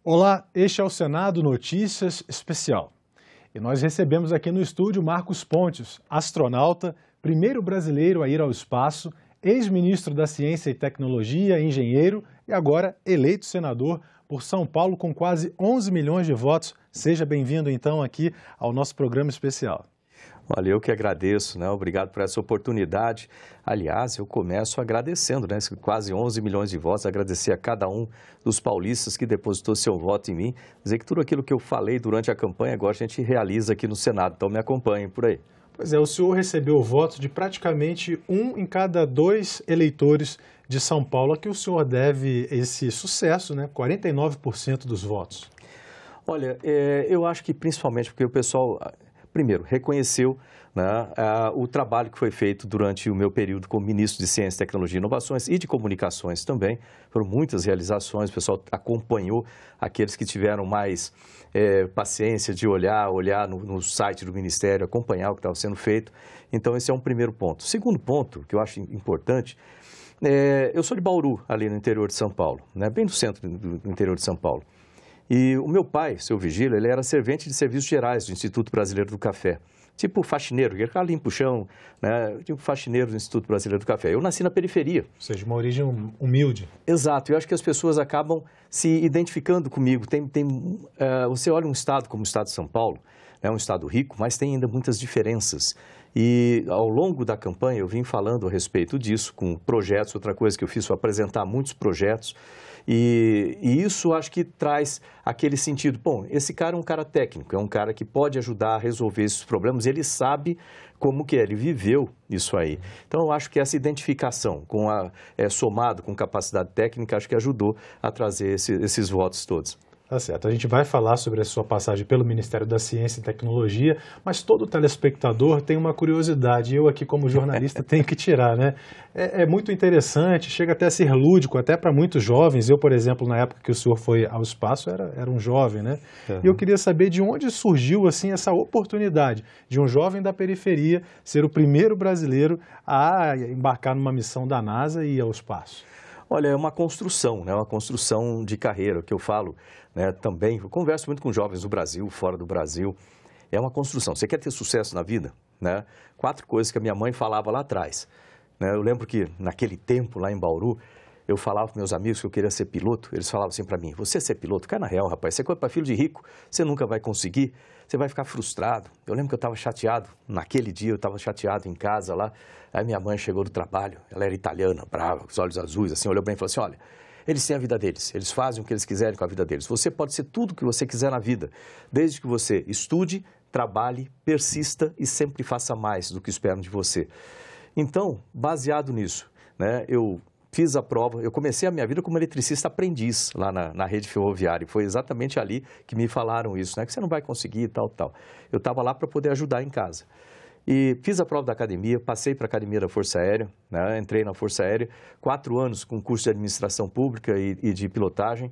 Olá, este é o Senado Notícias Especial. E nós recebemos aqui no estúdio Marcos Pontes, astronauta, primeiro brasileiro a ir ao espaço, ex-ministro da Ciência e Tecnologia, engenheiro e agora eleito senador por São Paulo com quase 11 milhões de votos. Seja bem-vindo então aqui ao nosso programa especial. Olha, eu que agradeço, né? Obrigado por essa oportunidade. Aliás, eu começo agradecendo, né? Quase 11 milhões de votos, agradecer a cada um dos paulistas que depositou seu voto em mim. Dizer que tudo aquilo que eu falei durante a campanha, agora a gente realiza aqui no Senado, então me acompanhem por aí. Pois é, o senhor recebeu votos de praticamente 1 em cada 2 eleitores de São Paulo, a que o senhor deve esse sucesso, né? 49% dos votos. Olha, eu acho que principalmente porque o pessoal... Primeiro, reconheceu, né, o trabalho que foi feito durante o meu período como ministro de Ciência, Tecnologia e Inovações e de Comunicações também. Foram muitas realizações, o pessoal acompanhou aqueles que tiveram mais paciência de olhar no site do Ministério, acompanhar o que estava sendo feito. Então, esse é um primeiro ponto. Segundo ponto, que eu acho importante, eu sou de Bauru, ali no interior de São Paulo, né, bem no centro do interior de São Paulo. E o meu pai, seu Vigílio, ele era servente de serviços gerais do Instituto Brasileiro do Café. Tipo faxineiro, que era limpa o chão, né? Tipo faxineiro do Instituto Brasileiro do Café. Eu nasci na periferia. Ou seja, uma origem humilde. Exato. Eu acho que as pessoas acabam se identificando comigo. Você olha um estado como o estado de São Paulo, é um estado rico, mas tem ainda muitas diferenças. E ao longo da campanha eu vim falando a respeito disso, com projetos. Outra coisa que eu fiz foi apresentar muitos projetos. E isso acho que traz aquele sentido, bom, esse cara é um cara técnico, é um cara que pode ajudar a resolver esses problemas, ele sabe como que é, ele viveu isso aí. Então, eu acho que essa identificação, somado com capacidade técnica, acho que ajudou a trazer esses votos todos. Tá certo. A gente vai falar sobre a sua passagem pelo Ministério da Ciência e Tecnologia, mas todo telespectador tem uma curiosidade, eu aqui como jornalista tenho que tirar, né? É muito interessante, chega até a ser lúdico, até para muitos jovens. Eu, por exemplo, na época que o senhor foi ao espaço, era um jovem, né? Uhum. E eu queria saber de onde surgiu, assim, essa oportunidade de um jovem da periferia ser o primeiro brasileiro a embarcar numa missão da NASA e ir ao espaço. Olha, é uma construção, né? Uma construção de carreira, que eu falo, né, também. Eu converso muito com jovens do Brasil, fora do Brasil. É uma construção. Você quer ter sucesso na vida? Né? 4 coisas que a minha mãe falava lá atrás. Né? Eu lembro que, naquele tempo, lá em Bauru, eu falava para meus amigos que eu queria ser piloto. Eles falavam assim para mim, você ser piloto? Cai na real, rapaz. Você é para filho de rico, você nunca vai conseguir. Você vai ficar frustrado. Eu lembro que eu estava chateado. Naquele dia, eu estava chateado em casa lá. Aí minha mãe chegou do trabalho. Ela era italiana, brava, com os olhos azuis, assim, olhou bem e falou assim, olha, eles têm a vida deles. Eles fazem o que eles quiserem com a vida deles. Você pode ser tudo o que você quiser na vida, desde que você estude, trabalhe, persista e sempre faça mais do que esperam de você. Então, baseado nisso, né, eu fiz a prova, eu comecei a minha vida como eletricista aprendiz lá na rede ferroviária. Foi exatamente ali que me falaram isso, né? Que você não vai conseguir e tal, tal. Eu estava lá para poder ajudar em casa. E fiz a prova da academia, passei para a academia da Força Aérea, né? Entrei na Força Aérea, 4 anos com curso de administração pública e de pilotagem.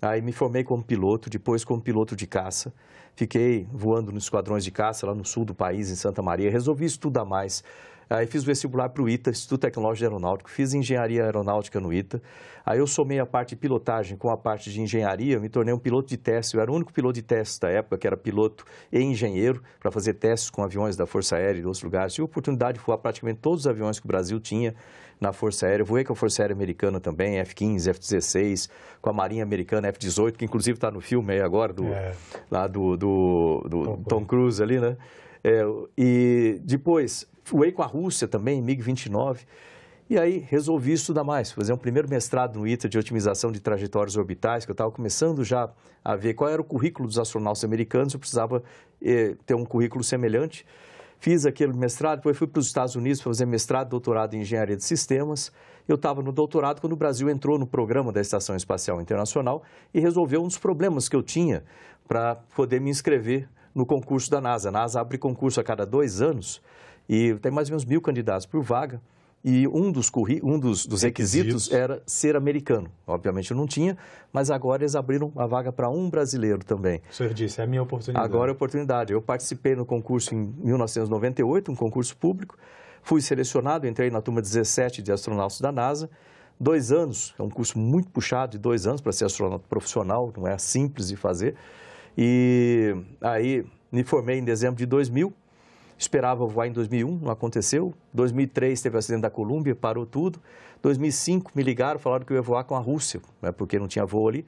Aí me formei como piloto, depois como piloto de caça. Fiquei voando nos esquadrões de caça lá no sul do país, em Santa Maria. Resolvi estudar mais. Aí fiz o vestibular para o ITA, Instituto Tecnológico Aeronáutico, fiz engenharia aeronáutica no ITA. Aí eu somei a parte de pilotagem com a parte de engenharia, me tornei um piloto de teste. Eu era o único piloto de teste da época, que era piloto e engenheiro, para fazer testes com aviões da Força Aérea e de outros lugares. Tive a oportunidade de voar praticamente todos os aviões que o Brasil tinha na Força Aérea. Voei com a Força Aérea Americana também, F-15, F-16, com a Marinha Americana, F-18, que inclusive está no filme aí agora, lá do Tom Cruise ali, né? E depois voei com a Rússia também, MiG-29, e aí resolvi estudar mais, fazer um primeiro mestrado no ITA de otimização de trajetórias orbitais, que eu estava começando já a ver qual era o currículo dos astronautas americanos, eu precisava ter um currículo semelhante. Fiz aquele mestrado, depois fui para os Estados Unidos para fazer mestrado e doutorado em engenharia de sistemas. Eu estava no doutorado quando o Brasil entrou no programa da Estação Espacial Internacional e resolveu um dos problemas que eu tinha para poder me inscrever no concurso da NASA. A NASA abre concurso a cada 2 anos e tem mais ou menos 1.000 candidatos por vaga. E um dos requisitos era ser americano. Obviamente eu não tinha, mas agora eles abriram a vaga para um brasileiro também. O senhor disse, é a minha oportunidade. Agora é a oportunidade. Eu participei no concurso em 1998, um concurso público. Fui selecionado, entrei na turma 17 de astronautas da NASA. 2 anos, é um curso muito puxado, de 2 anos para ser astronauta profissional, não é simples de fazer. E aí me formei em dezembro de 2000, esperava voar em 2001, não aconteceu. 2003 teve o acidente da Colômbia, parou tudo. 2005 me ligaram, falaram que eu ia voar com a Rússia, né, porque não tinha voo ali.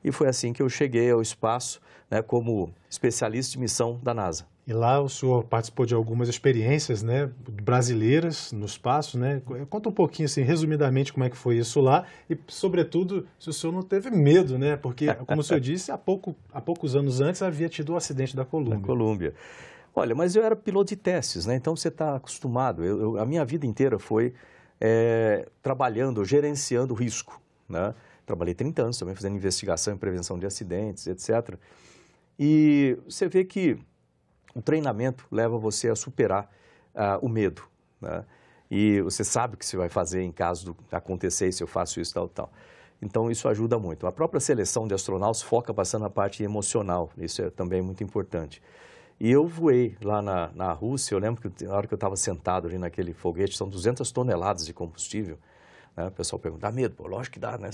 E foi assim que eu cheguei ao espaço, né, como especialista de missão da NASA. E lá o senhor participou de algumas experiências, né, brasileiras no espaço, né? Conta um pouquinho, assim, resumidamente, como é que foi isso lá e, sobretudo, se o senhor não teve medo, né? Porque, como o senhor disse, há poucos anos antes havia tido o acidente da Colômbia. Da Colômbia. Olha, mas eu era piloto de testes, né? Então você está acostumado. A minha vida inteira foi trabalhando, gerenciando risco, né? Trabalhei 30 anos também fazendo investigação e prevenção de acidentes, etc. E você vê que o treinamento leva você a superar o medo, né? E você sabe o que você vai fazer em caso de acontecer, se eu faço isso, tal, tal. Então, isso ajuda muito. A própria seleção de astronautas foca bastante na parte emocional. Isso é também muito importante. E eu voei lá na Rússia, eu lembro que na hora que eu estava sentado ali naquele foguete, são 200 toneladas de combustível, né? O pessoal pergunta, dá medo? Pô, lógico que dá, né?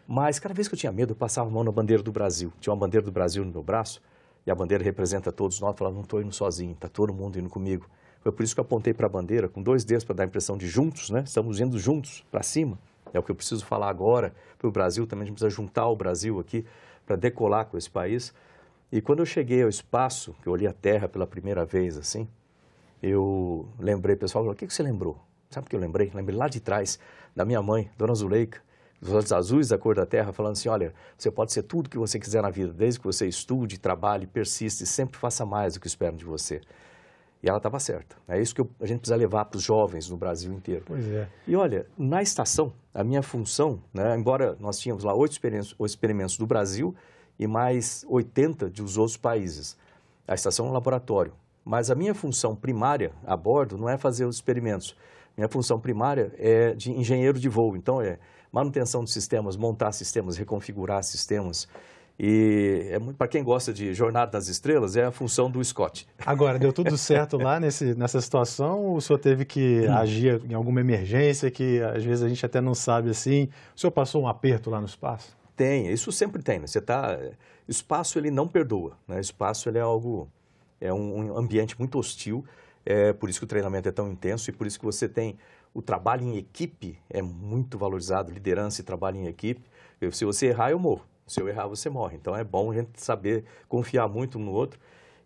Mas cada vez que eu tinha medo, eu passava a mão na bandeira do Brasil. Tinha uma bandeira do Brasil no meu braço, e a bandeira representa todos nós. Eu falava, não estou indo sozinho, está todo mundo indo comigo. Foi por isso que eu apontei para a bandeira com 2 dedos para dar a impressão de juntos, né? Estamos indo juntos para cima. É o que eu preciso falar agora para o Brasil. Também a gente precisa juntar o Brasil aqui para decolar com esse país. E quando eu cheguei ao espaço, que eu olhei a Terra pela primeira vez, assim, eu lembrei, o pessoal falou, o que você lembrou? Sabe o que eu lembrei? Lembrei lá de trás da minha mãe, Dona Zuleika, os olhos azuis da cor da terra, falando assim, olha, você pode ser tudo que você quiser na vida, desde que você estude, trabalhe, persista e sempre faça mais do que esperam de você. E ela estava certa. É isso que a gente precisa levar para os jovens no Brasil inteiro. Pois é. E olha, na estação, a minha função, né, embora nós tínhamos lá 8 experimentos do Brasil e mais 80 dos outros países, a estação é um laboratório. Mas a minha função primária a bordo não é fazer os experimentos. Minha função primária é de engenheiro de voo. Então, é manutenção de sistemas, montar sistemas, reconfigurar sistemas. E para quem gosta de Jornada das Estrelas, é a função do Scott. Agora, deu tudo certo lá nessa situação ou o senhor teve que agir em alguma emergência que às vezes a gente até não sabe assim? O senhor passou um aperto lá no espaço? Tem, isso sempre tem. Né? O espaço ele não perdoa. Né? O espaço ele é um ambiente muito hostil. É por isso que o treinamento é tão intenso e por isso que você tem o trabalho em equipe é muito valorizado, liderança e trabalho em equipe. Se você errar, eu morro. Se eu errar, você morre. Então é bom a gente saber confiar muito um no outro.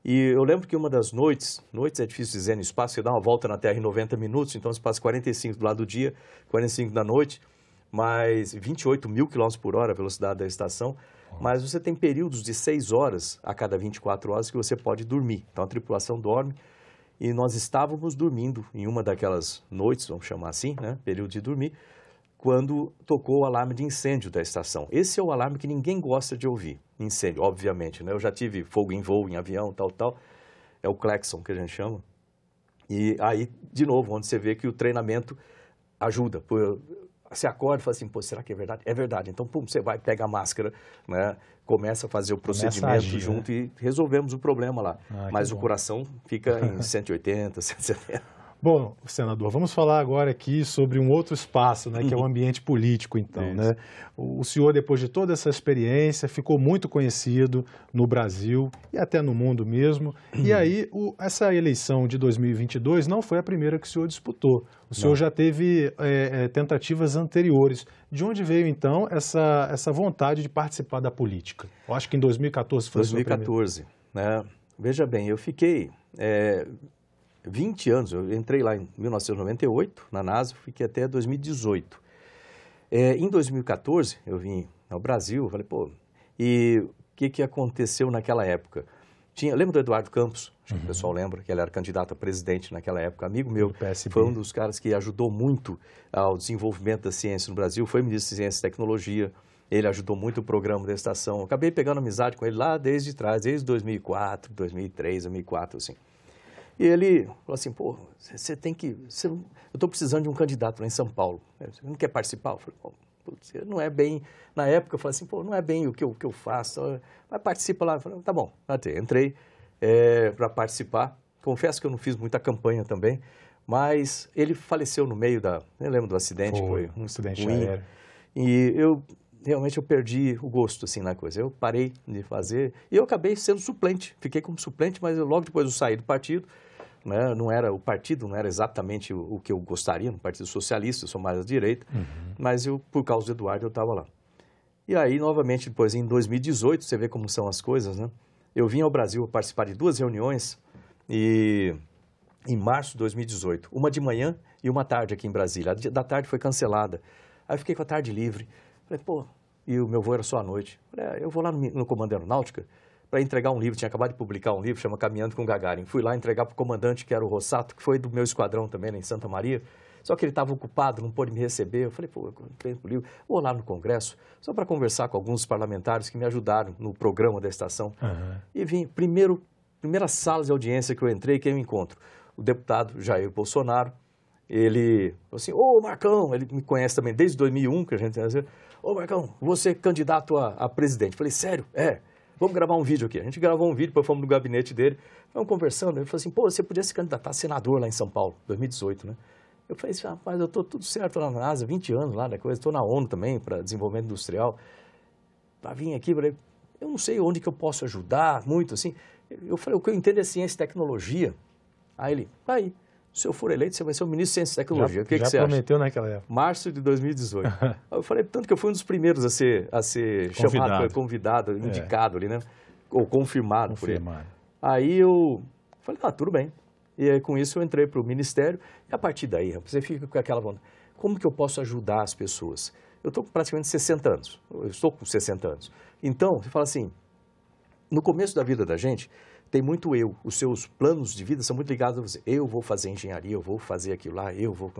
E eu lembro que uma das noites é difícil dizer no espaço, você dá uma volta na Terra em 90 minutos, então você passa 45 do lado do dia, 45 da noite, mas 28 mil quilômetros por hora a velocidade da estação. Mas você tem períodos de 6 horas a cada 24 horas que você pode dormir. Então a tripulação dorme. E nós estávamos dormindo em uma daquelas noites, vamos chamar assim, né, período de dormir, quando tocou o alarme de incêndio da estação. Esse é o alarme que ninguém gosta de ouvir, incêndio, obviamente, né? Eu já tive fogo em voo, em avião, tal, é o claxon que a gente chama. E aí, de novo, onde você vê que o treinamento ajuda. Você acorda e fala assim, pô, será que é verdade? É verdade. Então, pum, você vai, pega a máscara, né? Começa a fazer o procedimento agir, junto, né? E resolvemos o problema lá. Mas o coração fica em 180, 170. Bom, senador, vamos falar agora aqui sobre um outro espaço, né, que é o ambiente político, então, né? O senhor, depois de toda essa experiência, ficou muito conhecido no Brasil e até no mundo mesmo. E aí, essa eleição de 2022 não foi a primeira que o senhor disputou. O senhor já teve tentativas anteriores. De onde veio, então, essa vontade de participar da política? Eu acho que em 2014 foi 2014, né? Veja bem, eu fiquei 20 anos, eu entrei lá em 1998 na NASA, fiquei até 2018. Em 2014, eu vim ao Brasil, falei, pô, e o que aconteceu naquela época? Lembra do Eduardo Campos? Acho que o pessoal lembra que ele era candidato a presidente naquela época, amigo meu, foi um dos caras que ajudou muito ao desenvolvimento da ciência no Brasil, foi ministro de Ciência e Tecnologia, ele ajudou muito o programa da estação, eu acabei pegando amizade com ele lá desde trás, desde 2004, 2003, 2004, assim. E ele falou assim, pô, você tem que... eu estou precisando de um candidato lá em São Paulo. Você não quer participar? Eu falei, pô, não é bem... Na época eu falei assim, pô, não é bem o que eu faço. Mas participa lá. Eu falei, tá bom. Entrei para participar. Confesso que eu não fiz muita campanha também, mas ele faleceu no meio eu lembro do acidente, foi um acidente ruim, aéreo. E realmente eu perdi o gosto, assim, na coisa. Eu parei de fazer e eu acabei sendo suplente. Fiquei como suplente, mas logo depois eu saí do partido, né? O partido não era exatamente o que eu gostaria, no Partido Socialista, eu sou mais à direita, mas por causa do Eduardo, eu estava lá. E aí, novamente, depois, em 2018, você vê como são as coisas, né? Eu vim ao Brasil participar de 2 reuniões e em março de 2018, uma de manhã e uma tarde aqui em Brasília. A da tarde foi cancelada. Aí eu fiquei com a tarde livre. Falei, pô, e o meu voo era só à noite. Falei, eu vou lá no Comando Aeronáutica para entregar um livro. Tinha acabado de publicar um livro, chama Caminhando com Gagarin. Fui lá entregar para o comandante, que era o Rossato, que foi do meu esquadrão também, né, em Santa Maria. Só que ele estava ocupado, não pôde me receber. Eu falei, pô, eu tenho o livro. Vou lá no Congresso, só para conversar com alguns parlamentares que me ajudaram no programa da estação. E vim, primeira sala de audiência que eu entrei, quem eu encontro? O deputado Jair Bolsonaro. Ele falou assim, ô Marcão, ele me conhece também desde 2001, que a gente... Ô Marcão, você é candidato a presidente. Falei, sério? Vamos gravar um vídeo aqui. A gente gravou um vídeo, depois fomos no gabinete dele, vamos conversando. Ele falou assim, pô, você podia se candidatar a senador lá em São Paulo, 2018, né? Eu falei assim, rapaz, eu estou tudo certo lá na NASA, 20 anos lá da coisa, estou na ONU também, para desenvolvimento industrial. Para vir aqui, eu não sei onde que eu posso ajudar muito, assim. Eu falei, o que eu entendo é ciência e tecnologia. Aí ele, se eu for eleito, você vai ser o ministro de Ciência e Tecnologia. O que você acha? Já prometeu naquela época. Março de 2018. Eu falei, tanto que eu fui um dos primeiros a ser chamado, convidado, indicado ali, né? Ou confirmado. Aí eu falei, tudo bem. E aí, com isso, eu entrei para o Ministério. E a partir daí, você fica com aquela vontade. Como que eu posso ajudar as pessoas? Eu estou com praticamente 60 anos. Eu estou com 60 anos. Então, você fala assim, no começo da vida da gente, tem muito eu. Os seus planos de vida são muito ligados a você. Eu vou fazer engenharia, eu vou fazer aquilo lá, eu vou...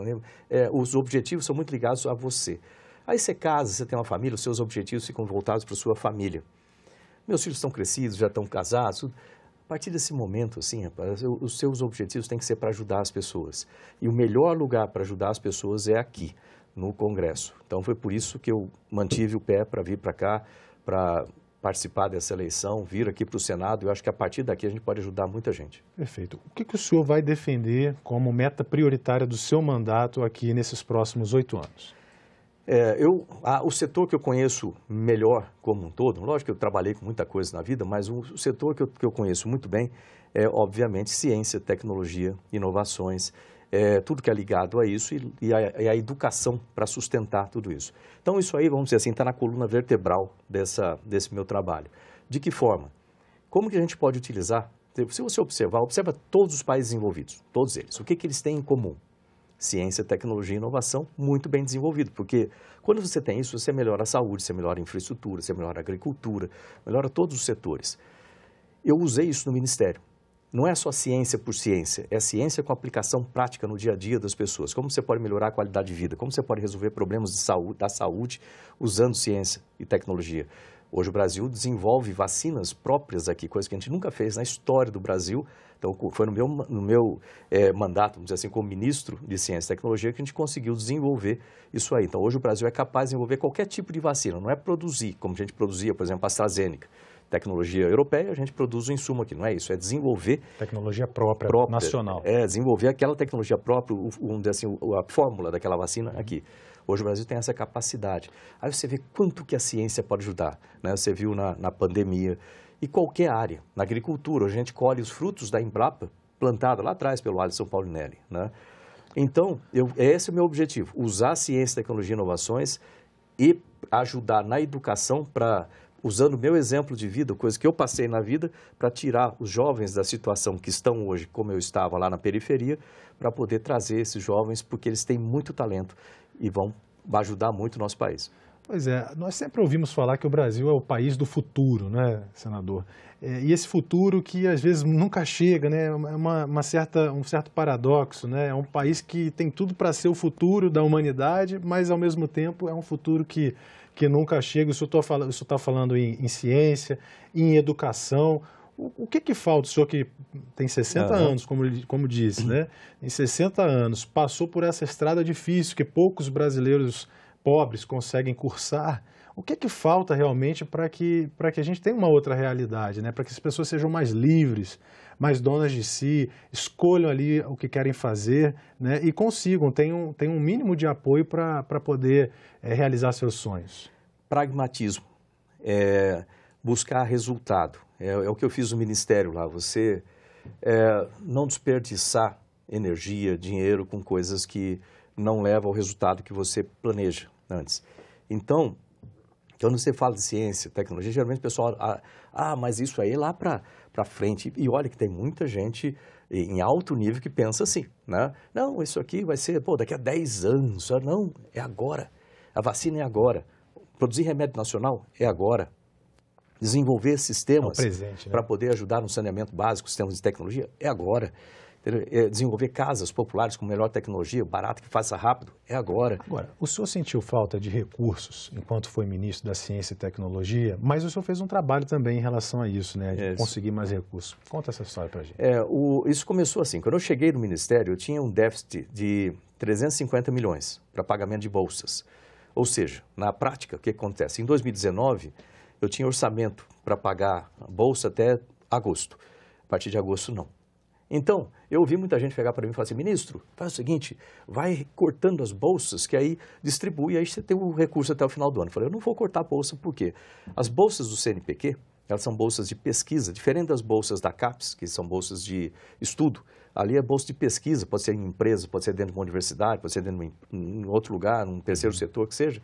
os objetivos são muito ligados a você. Aí você casa, você tem uma família, os seus objetivos ficam voltados para a sua família. Meus filhos estão crescidos, já estão casados. A partir desse momento, assim, rapaz, os seus objetivos têm que ser para ajudar as pessoas. E o melhor lugar para ajudar as pessoas é aqui, no Congresso. Então, foi por isso que eu mantive o pé para vir para cá, para participar dessa eleição, vir aqui para o Senado. Eu acho que a partir daqui a gente pode ajudar muita gente. Perfeito. O que o senhor vai defender como meta prioritária do seu mandato aqui nesses próximos 8 anos? O setor que eu conheço melhor como um todo, lógico que eu trabalhei com muita coisa na vida, mas o setor que eu conheço muito bem é, obviamente, ciência, tecnologia, inovações, tudo que é ligado a isso e a educação para sustentar tudo isso. Então, isso aí, vamos dizer assim, está na coluna vertebral desse meu trabalho. De que forma? Como que a gente pode utilizar? Se você observa todos os países envolvidos, todos eles. O que eles têm em comum? Ciência, tecnologia e inovação muito bem desenvolvido, porque quando você tem isso, você melhora a saúde, você melhora a infraestrutura, você melhora a agricultura, melhora todos os setores. Eu usei isso no Ministério. Não é só ciência por ciência, é ciência com aplicação prática no dia a dia das pessoas. Como você pode melhorar a qualidade de vida, como você pode resolver problemas da saúde usando ciência e tecnologia. Hoje o Brasil desenvolve vacinas próprias aqui, coisa que a gente nunca fez na história do Brasil. Então, foi no meu mandato, vamos dizer assim, como ministro de Ciência e Tecnologia, que a gente conseguiu desenvolver isso aí. Então, hoje o Brasil é capaz de desenvolver qualquer tipo de vacina, não é produzir, como a gente produzia, por exemplo, a AstraZeneca. Tecnologia europeia, a gente produz o insumo aqui, não é isso, é desenvolver... Tecnologia própria nacional. Desenvolver aquela tecnologia própria, vamos dizer assim, a fórmula daquela vacina aqui. Hoje o Brasil tem essa capacidade. Aí você vê quanto que a ciência pode ajudar, né? Você viu na pandemia e qualquer área. Na agricultura, a gente colhe os frutos da Embrapa, plantada lá atrás pelo Alisson Paulinelli, né? Então, esse é o meu objetivo, usar ciência, tecnologia e inovações e ajudar na educação para... usando o meu exemplo de vida, coisa que eu passei na vida, para tirar os jovens da situação que estão hoje, como eu estava lá na periferia, para poder trazer esses jovens, porque eles têm muito talento e vão ajudar muito o nosso país. Pois é, nós sempre ouvimos falar que o Brasil é o país do futuro, né, senador? E esse futuro que às vezes nunca chega, né? É um certo paradoxo, né? É um país que tem tudo para ser o futuro da humanidade, mas ao mesmo tempo é um futuro que nunca chega. Isso está falando em ciência, em educação. O que falta? O senhor que tem 60 anos, como disse, né? Em 60 anos, passou por essa estrada difícil que poucos brasileiros pobres conseguem cursar, o que é que falta realmente para que a gente tenha uma outra realidade, né? Para que as pessoas sejam mais livres, mais donas de si, escolham ali o que querem fazer, né? E consigam, tenham um mínimo de apoio para poder realizar seus sonhos. Pragmatismo, buscar resultado, é o que eu fiz no Ministério lá, você não desperdiçar energia, dinheiro com coisas que não levam ao resultado que você planeja antes. Então, quando você fala de ciência, tecnologia, geralmente o pessoal, mas isso aí é lá para frente. E olha que tem muita gente em alto nível que pensa assim, né? Não, isso aqui vai ser, daqui a 10 anos. Não, é agora. A vacina é agora. Produzir remédio nacional é agora. Desenvolver sistemas para poder ajudar no saneamento básico, sistemas de tecnologia, é agora. Desenvolver casas populares com melhor tecnologia, barato, que faça rápido, é agora. Agora, o senhor sentiu falta de recursos enquanto foi ministro da Ciência e Tecnologia, mas o senhor fez um trabalho também em relação a isso, né, de conseguir mais recursos. Conta essa história para a gente. Isso começou assim, quando eu cheguei no Ministério, eu tinha um déficit de 350 milhões para pagamento de bolsas. Ou seja, na prática, o que acontece? Em 2019, eu tinha orçamento para pagar a bolsa até agosto. A partir de agosto, não. Então, eu ouvi muita gente chegar para mim e falar assim, ministro, faz o seguinte, vai cortando as bolsas, que aí distribui, aí você tem o recurso até o final do ano. Eu falei, eu não vou cortar a bolsa, por quê? As bolsas do CNPq, elas são bolsas de pesquisa, diferente das bolsas da CAPES, que são bolsas de estudo. Ali é bolsa de pesquisa, pode ser em empresa, pode ser dentro de uma universidade, pode ser dentro de um outro lugar, num terceiro setor, que seja.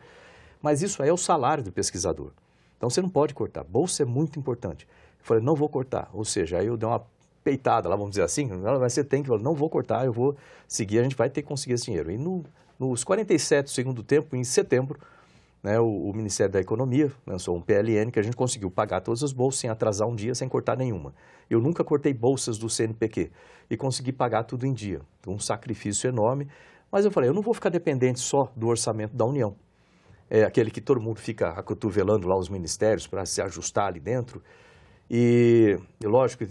Mas isso aí é o salário do pesquisador. Então, você não pode cortar. Bolsa é muito importante. Eu falei, não vou cortar. Ou seja, aí eu dei uma peitada lá, vamos dizer assim, mas você tem que falar, não vou cortar, eu vou seguir, a gente vai ter que conseguir esse dinheiro. E nos 47 do segundo tempo, em setembro, né, o Ministério da Economia lançou um PLN que a gente conseguiu pagar todas as bolsas sem atrasar um dia, sem cortar nenhuma. Eu nunca cortei bolsas do CNPq e consegui pagar tudo em dia. Um sacrifício enorme, mas eu falei, eu não vou ficar dependente só do orçamento da União. É aquele que todo mundo fica acotovelando lá os ministérios para se ajustar ali dentro. E, lógico,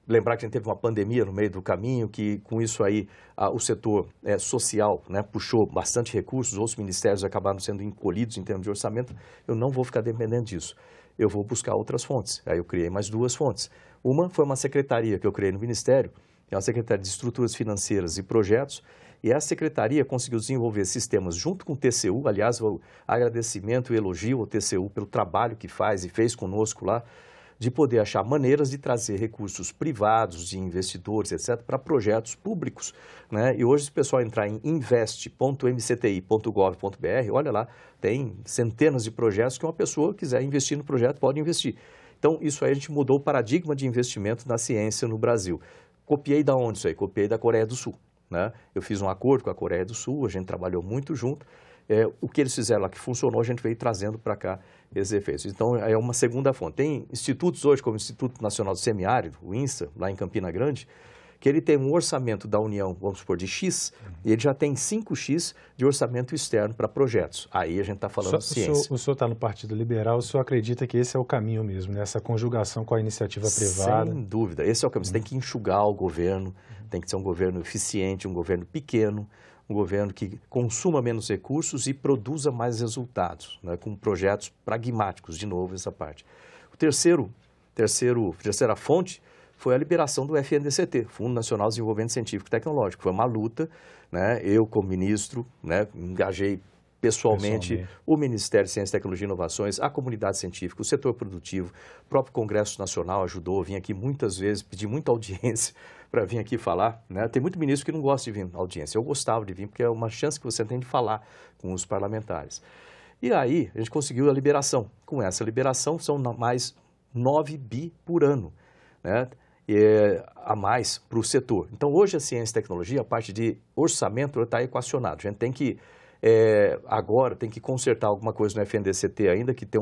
lembrar que a gente teve uma pandemia no meio do caminho, que com isso aí o setor social, né, puxou bastante recursos, outros ministérios acabaram sendo encolhidos em termos de orçamento. Eu não vou ficar dependendo disso. Eu vou buscar outras fontes. Aí eu criei mais 2 fontes. Uma foi uma secretaria que eu criei no Ministério, que é uma secretaria de Estruturas Financeiras e Projetos, e essa secretaria conseguiu desenvolver sistemas junto com o TCU, aliás, o agradecimento e elogio ao TCU pelo trabalho que faz e fez conosco lá, de poder achar maneiras de trazer recursos privados, de investidores, etc., para projetos públicos, né? E hoje, se o pessoal entrar em invest.mcti.gov.br, olha lá, tem centenas de projetos que uma pessoa quiser investir no projeto, pode investir. Então, isso aí a gente mudou o paradigma de investimento na ciência no Brasil. Copiei da onde isso aí? Copiei da Coreia do Sul, né? Eu fiz um acordo com a Coreia do Sul, a gente trabalhou muito junto. O que eles fizeram lá que funcionou, a gente veio trazendo para cá esses efeitos. Então, é uma segunda fonte. Tem institutos hoje, como o Instituto Nacional do Semiárido, o INSA, lá em Campina Grande, que ele tem um orçamento da União, vamos supor, de X, e ele já tem 5X de orçamento externo para projetos. Aí a gente está falando de ciência. O senhor está no Partido Liberal, o senhor acredita que esse é o caminho mesmo, né? Essa conjugação com a iniciativa privada? Sem dúvida, esse é o caminho. Você tem que enxugar o governo, tem que ser um governo eficiente, um governo pequeno, um governo que consuma menos recursos e produza mais resultados, né, com projetos pragmáticos, de novo, essa parte. Terceira fonte foi a liberação do FNDCT, Fundo Nacional de Desenvolvimento Científico e Tecnológico. Foi uma luta, né, eu como ministro, né, engajei pessoalmente o Ministério de Ciência, Tecnologia e Inovações, a comunidade científica, o setor produtivo, o próprio Congresso Nacional ajudou, vim aqui muitas vezes, pedi muita audiência para vir aqui falar, né? Tem muito ministro que não gosta de vir à audiência, eu gostava de vir, porque é uma chance que você tem de falar com os parlamentares. E aí, a gente conseguiu a liberação. Com essa liberação, são mais 9 bi por ano, né? A mais para o setor. Então, hoje a ciência e tecnologia, a parte de orçamento está equacionado. A gente tem que agora tem que consertar alguma coisa no FNDCT ainda, que tem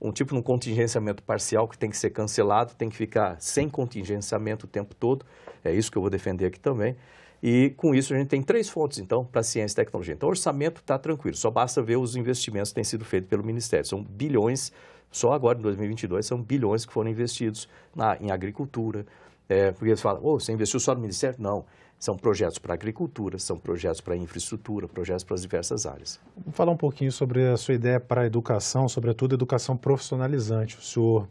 um tipo de um contingenciamento parcial que tem que ser cancelado, tem que ficar sem contingenciamento o tempo todo, é isso que eu vou defender aqui também, e com isso a gente tem 3 fontes, então, para ciência e tecnologia. Então, o orçamento está tranquilo, só basta ver os investimentos que têm sido feitos pelo Ministério, são bilhões, só agora em 2022, são bilhões que foram investidos em agricultura, porque eles falam, você investiu só no Ministério? Não. São projetos para agricultura, são projetos para infraestrutura, projetos para as diversas áreas. Vamos falar um pouquinho sobre a sua ideia para a educação, sobretudo educação profissionalizante. O senhor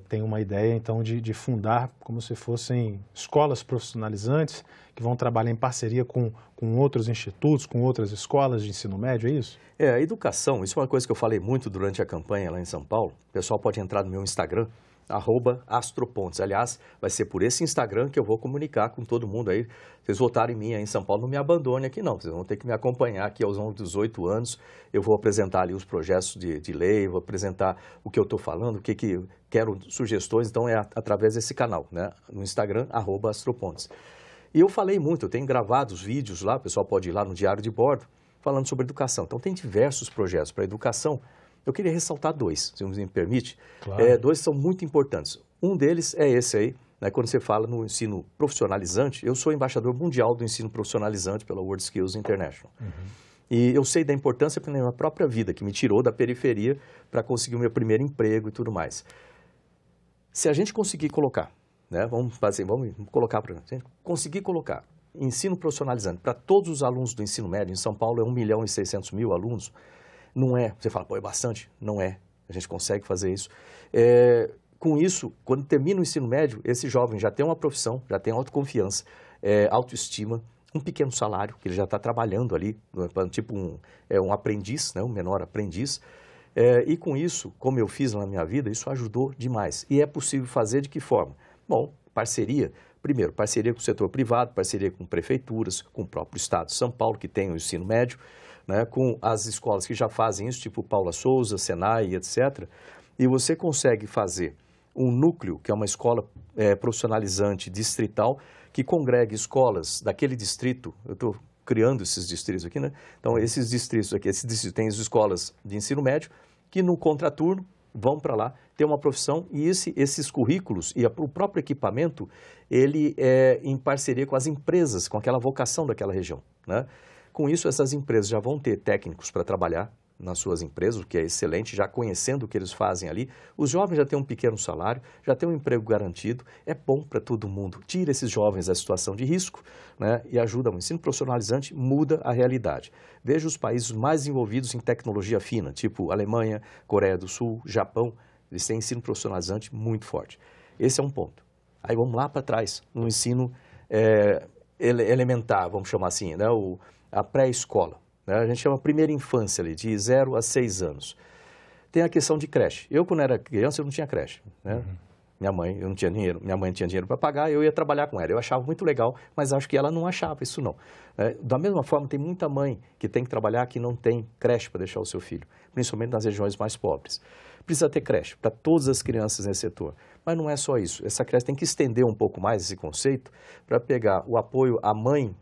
tem uma ideia, então, de fundar como se fossem escolas profissionalizantes que vão trabalhar em parceria com outros institutos, com outras escolas de ensino médio, é isso? A educação, isso é uma coisa que eu falei muito durante a campanha lá em São Paulo. O pessoal pode entrar no meu Instagram, @astropontes. Aliás, vai ser por esse Instagram que eu vou comunicar com todo mundo aí. Vocês votarem em mim aí em São Paulo, não me abandone aqui não. Vocês vão ter que me acompanhar aqui aos 18 anos. Eu vou apresentar ali os projetos de lei, vou apresentar o que eu estou falando, o que quero, sugestões. Então, é através desse canal, né? No Instagram, @astropontes. E eu falei muito, eu tenho gravado os vídeos lá, o pessoal pode ir lá no Diário de Bordo, falando sobre educação. Então, tem diversos projetos para educação. Eu queria ressaltar dois, se você me permite. Claro. Dois são muito importantes. Um deles é esse aí, né, quando você fala no ensino profissionalizante. Eu sou embaixador mundial do ensino profissionalizante pela World Skills International. E eu sei da importância para a minha própria vida, que me tirou da periferia para conseguir o meu primeiro emprego e tudo mais. Se a gente conseguir colocar, né, vamos colocar para a gente conseguir colocar ensino profissionalizante para todos os alunos do ensino médio, em São Paulo é 1.600.000 alunos, não é, você fala, pô, é bastante? Não é, a gente consegue fazer isso. Com isso, quando termina o ensino médio, esse jovem já tem uma profissão, já tem autoconfiança, autoestima, um pequeno salário, que ele já está trabalhando ali, tipo um aprendiz, né, um menor aprendiz. E com isso, como eu fiz na minha vida, isso ajudou demais. E é possível fazer de que forma? Bom, parceria. Primeiro, parceria com o setor privado, parceria com prefeituras, com o próprio Estado de São Paulo, que tem o ensino médio, né, com as escolas que já fazem isso, tipo Paula Souza, Senai, etc. E você consegue fazer um núcleo, que é uma escola profissionalizante distrital, que congrega escolas daquele distrito. Eu estou criando esses distritos aqui, né? Então, esses distritos aqui, tem as escolas de ensino médio, que no contraturno vão para lá, ter uma profissão, e esses currículos e o próprio equipamento, ele é em parceria com as empresas, com aquela vocação daquela região, né? Com isso, essas empresas já vão ter técnicos para trabalhar nas suas empresas, o que é excelente, já conhecendo o que eles fazem ali. Os jovens já têm um pequeno salário, já têm um emprego garantido, é bom para todo mundo. Tira esses jovens da situação de risco, né, e ajuda. O ensino profissionalizante muda a realidade. Veja os países mais envolvidos em tecnologia fina, tipo Alemanha, Coreia do Sul, Japão, eles têm ensino profissionalizante muito forte. Esse é um ponto. Aí vamos lá para trás, no ensino elementar, vamos chamar assim, né, a pré-escola. A gente chama primeira infância ali, de 0 a 6 anos. Tem a questão de creche. Eu, quando era criança, eu não tinha creche, né? Minha mãe, eu não tinha dinheiro, minha mãe tinha dinheiro para pagar, eu ia trabalhar com ela. Eu achava muito legal, mas acho que ela não achava isso não. Da mesma forma, tem muita mãe que tem que trabalhar que não tem creche para deixar o seu filho, principalmente nas regiões mais pobres. Precisa ter creche para todas as crianças nesse setor. Mas não é só isso. Essa creche tem que estender um pouco mais esse conceito para pegar o apoio à mãe,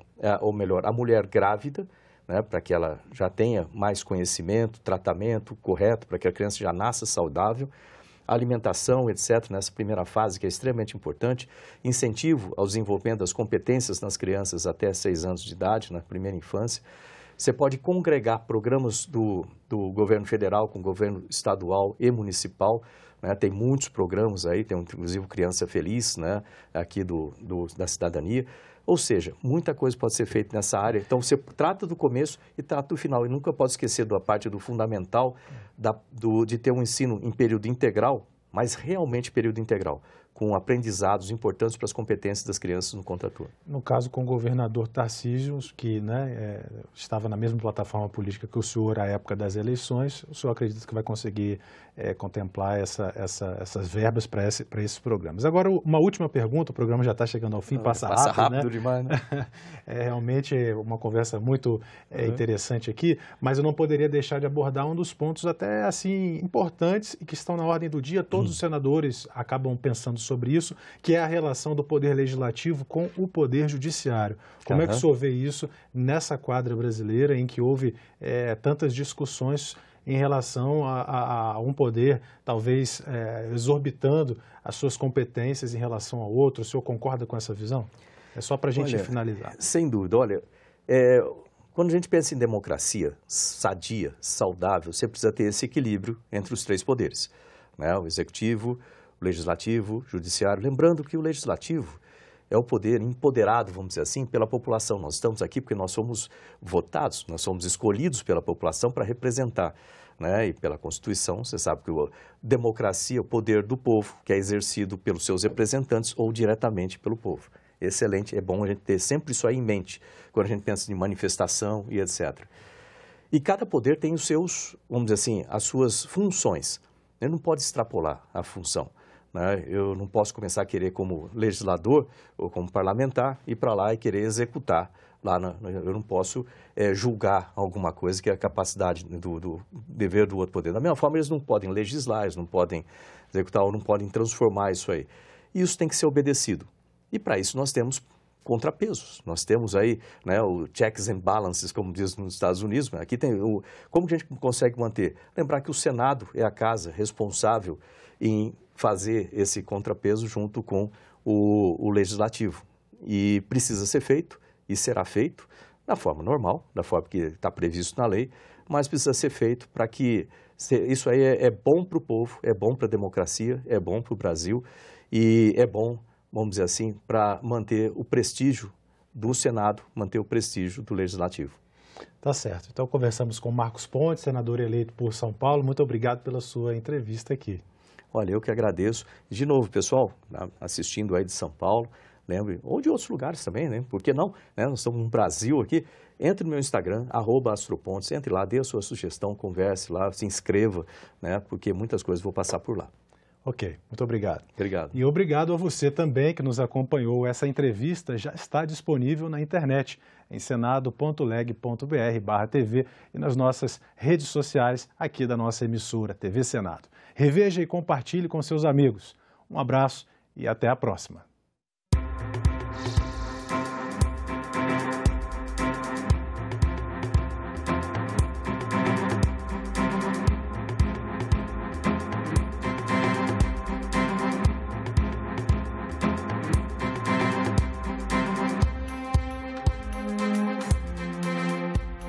ou melhor, à mulher grávida, né, para que ela já tenha mais conhecimento, tratamento correto, para que a criança já nasça saudável, alimentação, etc., nessa primeira fase, que é extremamente importante, incentivo ao desenvolvimento das competências nas crianças até 6 anos de idade, na primeira infância. Você pode congregar programas do governo federal com o governo estadual e municipal, né, tem muitos programas aí, tem inclusive o Criança Feliz, né, aqui da cidadania. Ou seja, muita coisa pode ser feita nessa área. Então, você trata do começo e trata do final. E nunca pode esquecer da parte do fundamental, de ter um ensino em período integral, mas realmente período integral, com aprendizados importantes para as competências das crianças no contraturno. No caso, com o governador Tarcísio, que estava na mesma plataforma política que o senhor à época das eleições, o senhor acredita que vai conseguir contemplar essas verbas para esses programas? Agora, uma última pergunta, o programa já está chegando ao fim, passa rápido, né? Demais, né? É realmente uma conversa muito interessante aqui, mas eu não poderia deixar de abordar um dos pontos até assim importantes e que estão na ordem do dia. Todos os senadores acabam pensando sobre isso, que é a relação do Poder Legislativo com o Poder Judiciário. Como é que o senhor vê isso nessa quadra brasileira em que houve tantas discussões em relação a um poder talvez exorbitando as suas competências em relação ao outro? O senhor concorda com essa visão? É só para a gente finalizar. Sem dúvida. Olha, quando a gente pensa em democracia sadia, saudável, você precisa ter esse equilíbrio entre os 3 poderes, né? O executivo, o legislativo, o judiciário. Lembrando que o legislativo, é o poder empoderado, vamos dizer assim, pela população. Nós estamos aqui porque nós somos votados, nós somos escolhidos pela população para representar, né? E pela Constituição, você sabe que a democracia é o poder do povo, que é exercido pelos seus representantes ou diretamente pelo povo. Excelente, é bom a gente ter sempre isso aí em mente, quando a gente pensa em manifestação e etc. E cada poder tem os seus, vamos dizer assim, as suas funções. Ele não pode extrapolar a função, né? Eu não posso começar a querer, como legislador ou como parlamentar, ir para lá e querer executar. Eu não posso julgar alguma coisa que é a capacidade do dever do outro poder. Da mesma forma, eles não podem legislar, eles não podem executar ou não podem transformar isso aí. E isso tem que ser obedecido. E para isso nós temos contrapesos. Nós temos aí, né, o checks and balances, como diz nos Estados Unidos. Aqui tem como que a gente consegue manter? Lembrar que o Senado é a casa responsável em fazer esse contrapeso junto com o Legislativo. E precisa ser feito, e será feito da forma normal, da forma que está previsto na lei, mas precisa ser feito para que isso aí é bom para o povo, é bom para a democracia, é bom para o Brasil e é bom, vamos dizer assim, para manter o prestígio do Senado, manter o prestígio do Legislativo. Tá certo. Então conversamos com Marcos Pontes, senador eleito por São Paulo. Muito obrigado pela sua entrevista aqui. Olha, eu que agradeço. De novo, pessoal, assistindo aí de São Paulo, lembre, ou de outros lugares também, né? Por que não? Né? Nós estamos no Brasil aqui. Entre no meu Instagram, @astropontes, entre lá, dê a sua sugestão, converse lá, se inscreva, né? Porque muitas coisas vou passar por lá. Ok, muito obrigado. Obrigado. E obrigado a você também que nos acompanhou. Essa entrevista já está disponível na internet, em senado.leg.br/TV e nas nossas redes sociais aqui da nossa emissora, TV Senado. Reveja e compartilhe com seus amigos. Um abraço e até a próxima.